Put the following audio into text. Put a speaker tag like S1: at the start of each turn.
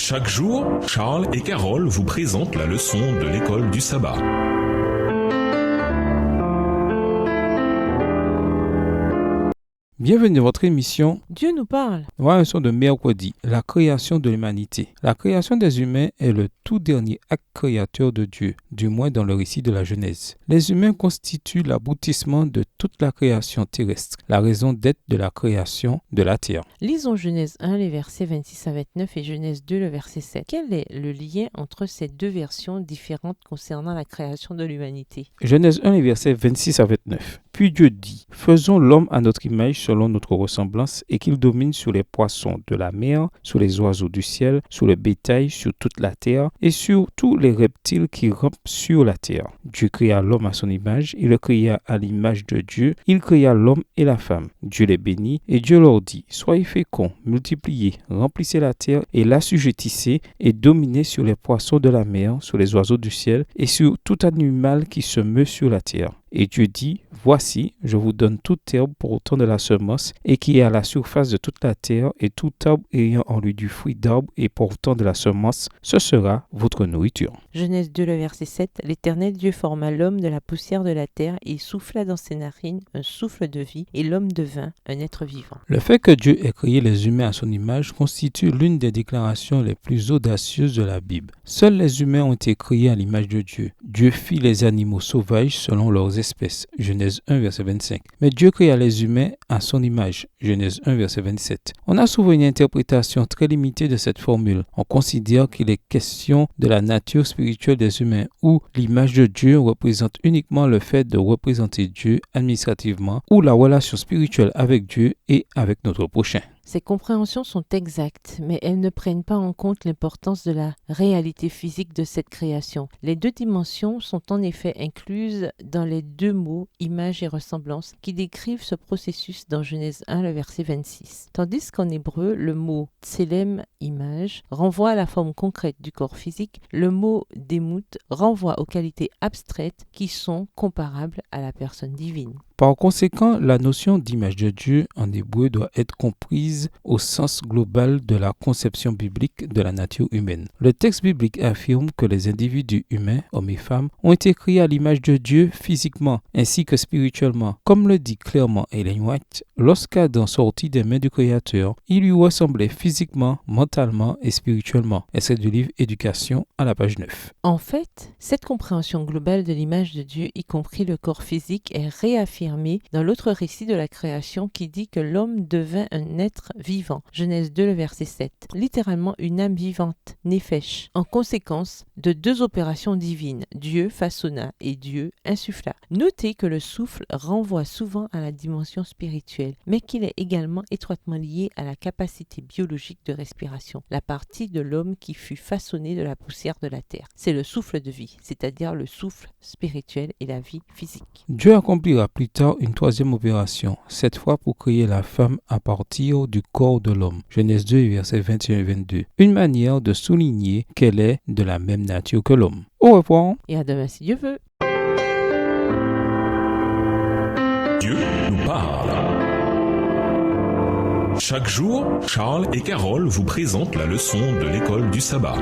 S1: Chaque jour, Charles et Carole vous présentent la leçon de l'école du sabbat.
S2: Bienvenue dans votre émission
S3: Dieu nous parle.
S2: Voilà un son de mercredi, la création de l'humanité. La création des humains est le tout dernier acte créateur de Dieu, du moins dans le récit de la Genèse. Les humains constituent l'aboutissement de toute la création terrestre, la raison d'être de la création de la terre.
S3: Lisons Genèse 1, les versets 26 à 29 et Genèse 2, le verset 7. Quel est le lien entre ces deux versions différentes concernant la création de l'humanité?
S2: Genèse 1, les versets 26 à 29. Puis Dieu dit, faisons l'homme à notre image selon notre ressemblance et qu'il domine sur les poissons de la mer, sur les oiseaux du ciel, sur le bétail, sur toute la terre et sur tous les reptiles qui rampent sur la terre. Dieu créa l'homme à son image, il le créa à l'image de Dieu, il créa l'homme et la femme. Dieu les bénit et Dieu leur dit, soyez féconds, multipliez, remplissez la terre et l'assujettissez et dominez sur les poissons de la mer, sur les oiseaux du ciel et sur tout animal qui se meut sur la terre. Et Dieu dit, voici, je vous donne toute herbe portant de la semence et qui est à la surface de toute la terre et tout arbre ayant en lui du fruit d'arbre et portant de la semence, ce sera votre nourriture.
S3: Genèse 2, le verset 7. L'Éternel Dieu forma l'homme de la poussière de la terre et il souffla dans ses narines un souffle de vie et l'homme devint un être vivant.
S2: Le fait que Dieu ait créé les humains à son image constitue l'une des déclarations les plus audacieuses de la Bible. Seuls les humains ont été créés à l'image de Dieu. Dieu fit les animaux sauvages selon leurs espèces. Genèse 1, verset 25. Mais Dieu créa les humains à son image. Genèse 1, verset 27. On a souvent une interprétation très limitée de cette formule. On considère qu'il est question de la nature spirituelle des humains, où l'image de Dieu représente uniquement le fait de représenter Dieu administrativement, ou la relation spirituelle avec Dieu et avec notre prochain.
S3: Ces compréhensions sont exactes, mais elles ne prennent pas en compte l'importance de la réalité physique de cette création. Les deux dimensions sont en effet incluses dans les deux mots « image » et « ressemblance » qui décrivent ce processus dans Genèse 1, le verset 26. Tandis qu'en hébreu, le mot « tselem » image renvoie à la forme concrète du corps physique, le mot « démout » renvoie aux qualités abstraites qui sont comparables à la personne divine.
S2: Par conséquent, la notion d'image de Dieu en hébreu doit être comprise au sens global de la conception biblique de la nature humaine. Le texte biblique affirme que les individus humains, hommes et femmes, ont été créés à l'image de Dieu physiquement ainsi que spirituellement. Comme le dit clairement Ellen White, lorsqu'Adam sortit des mains du Créateur, il lui ressemblait physiquement, mentalement et spirituellement. Essai du livre Éducation à la page 9.
S3: En fait, cette compréhension globale de l'image de Dieu, y compris le corps physique, est réaffirmée dans l'autre récit de la création qui dit que l'homme devint un être vivant. Genèse 2, le verset 7. Littéralement une âme vivante, néphesh. En conséquence de deux opérations divines, Dieu façonna et Dieu insuffla. Notez que le souffle renvoie souvent à la dimension spirituelle, mais qu'il est également étroitement lié à la capacité biologique de respiration, la partie de l'homme qui fut façonnée de la poussière de la terre. C'est le souffle de vie, c'est-à-dire le souffle spirituel et la vie physique.
S2: Dieu accomplira plus tard une troisième opération, cette fois pour créer la femme à partir du corps de l'homme. Genèse 2, versets 21 et 22. Une manière de souligner qu'elle est de la même nature que l'homme. Au revoir.
S3: Et à demain si Dieu veut.
S1: Dieu nous parle. Chaque jour, Charles et Carole vous présentent la leçon de l'école du sabbat.